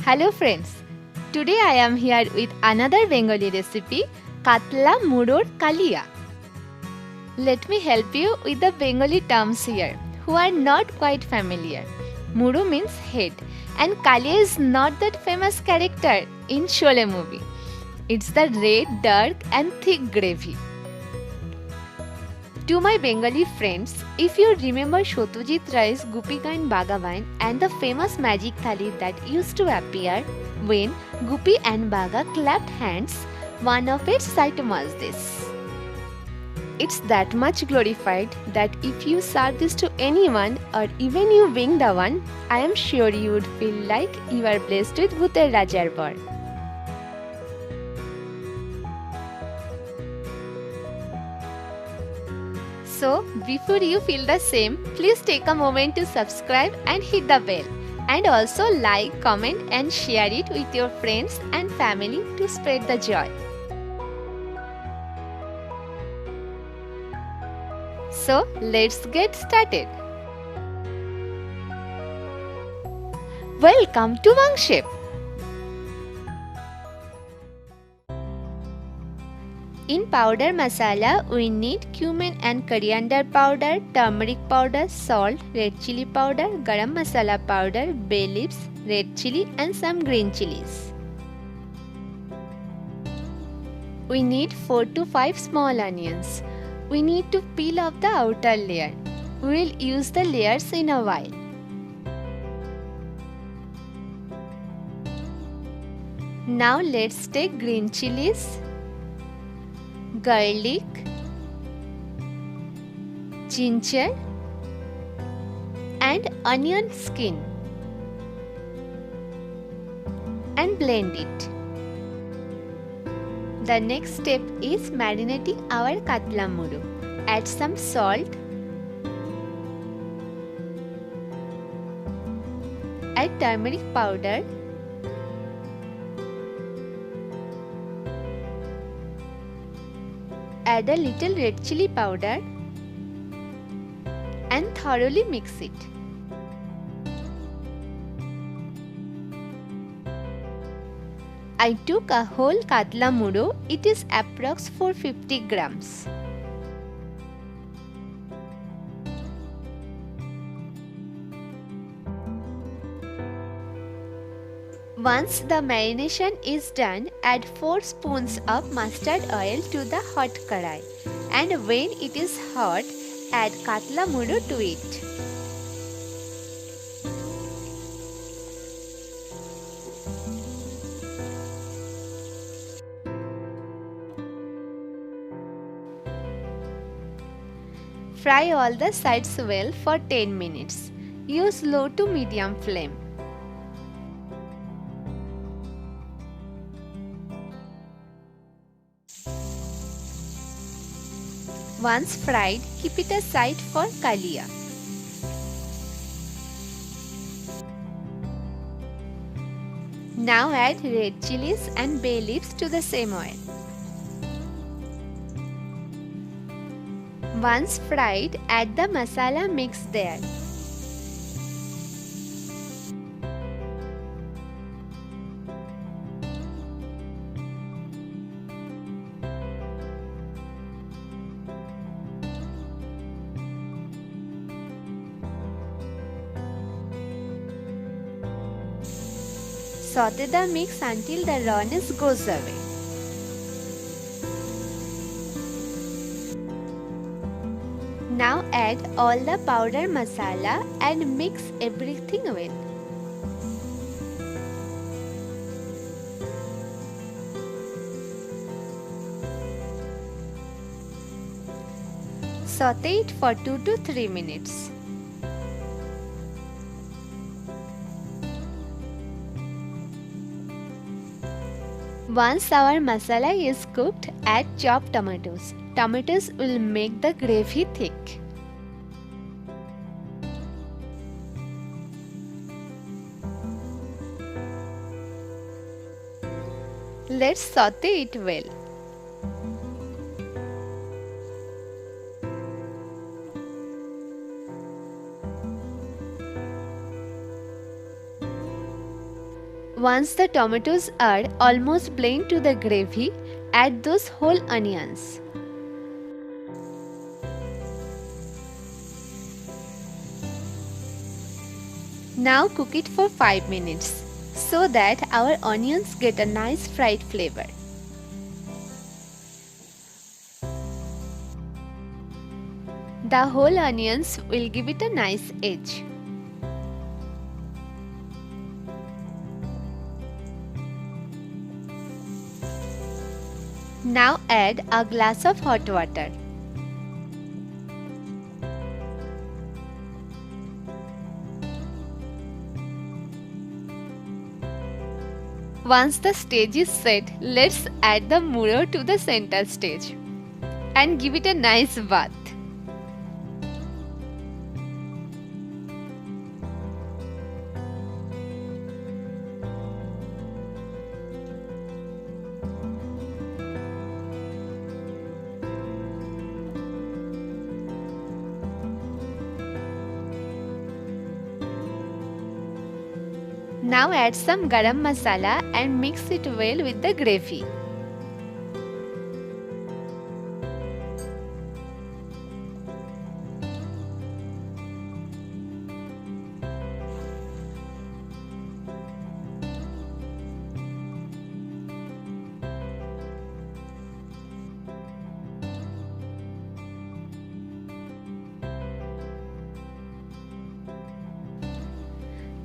Hello friends, today I am here with another Bengali recipe, Katla Muror Kalia. Let me help you with the Bengali terms here, who are not quite familiar. Muru means head and Kalia is not that famous character in Sholay movie. It's the red, dark and thick gravy. To my Bengali friends, if you remember Satyajit Ray's Gopika and Bhagavan and the famous magic thali that used to appear when Gopi and Bhaga clapped hands, one of its item was this. It's that much glorified that if you serve this to anyone or even you being the one, I am sure you would feel like you are blessed with Bhuter Rajar Bar. So, before you feel the same, please take a moment to subscribe and hit the bell. And also like, comment and share it with your friends and family to spread the joy. So, let's get started. Welcome to Wangshep. In powder masala, we need cumin and coriander powder, turmeric powder, salt, red chili powder, garam masala powder, bay leaves, red chili and some green chilies. We need 4 to 5 small onions. We need to peel off the outer layer. We will use the layers in a while. Now let's take green chilies, garlic, ginger and onion skin and blend it. The next step is marinating our Katla Muru. Add some salt, add turmeric powder, add a little red chili powder and thoroughly mix it. I took a whole Katla Muru, it is approx 450 grams. Once the marination is done, add 4 spoons of mustard oil to the hot karai and when it is hot, add Katla Muru to it. Fry all the sides well for 10 minutes. Use low to medium flame. Once fried, keep it aside for Kalia. Now add red chilies and bay leaves to the same oil. Once fried, add the masala mix there. Saute the mix until the rawness goes away. Now add all the powder masala and mix everything well. Saute it for 2 to 3 minutes. Once our masala is cooked, add chopped tomatoes. Tomatoes will make the gravy thick. Let's saute it well. Once the tomatoes are almost blend to the gravy, add those whole onions. Now cook it for 5 minutes so that our onions get a nice fried flavor. The whole onions will give it a nice edge. Now add a glass of hot water. Once the stage is set, let's add the muro to the center stage and give it a nice bath. Now add some garam masala and mix it well with the gravy.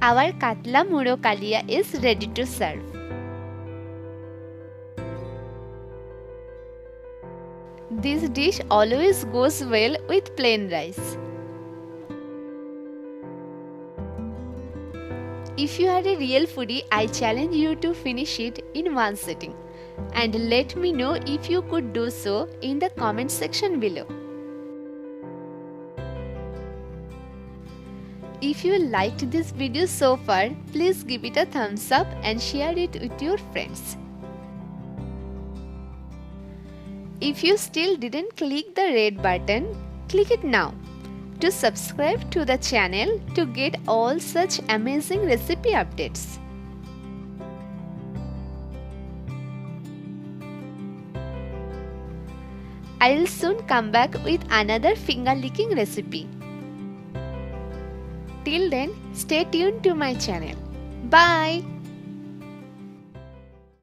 Our Katla Muro Kalia is ready to serve. This dish always goes well with plain rice. If you are a real foodie, I challenge you to finish it in one sitting. And let me know if you could do so in the comment section below. If you liked this video so far, please give it a thumbs up and share it with your friends. If you still didn't click the red button, click it now to subscribe to the channel to get all such amazing recipe updates. I'll soon come back with another finger-licking recipe. Till then, stay tuned to my channel. Bye!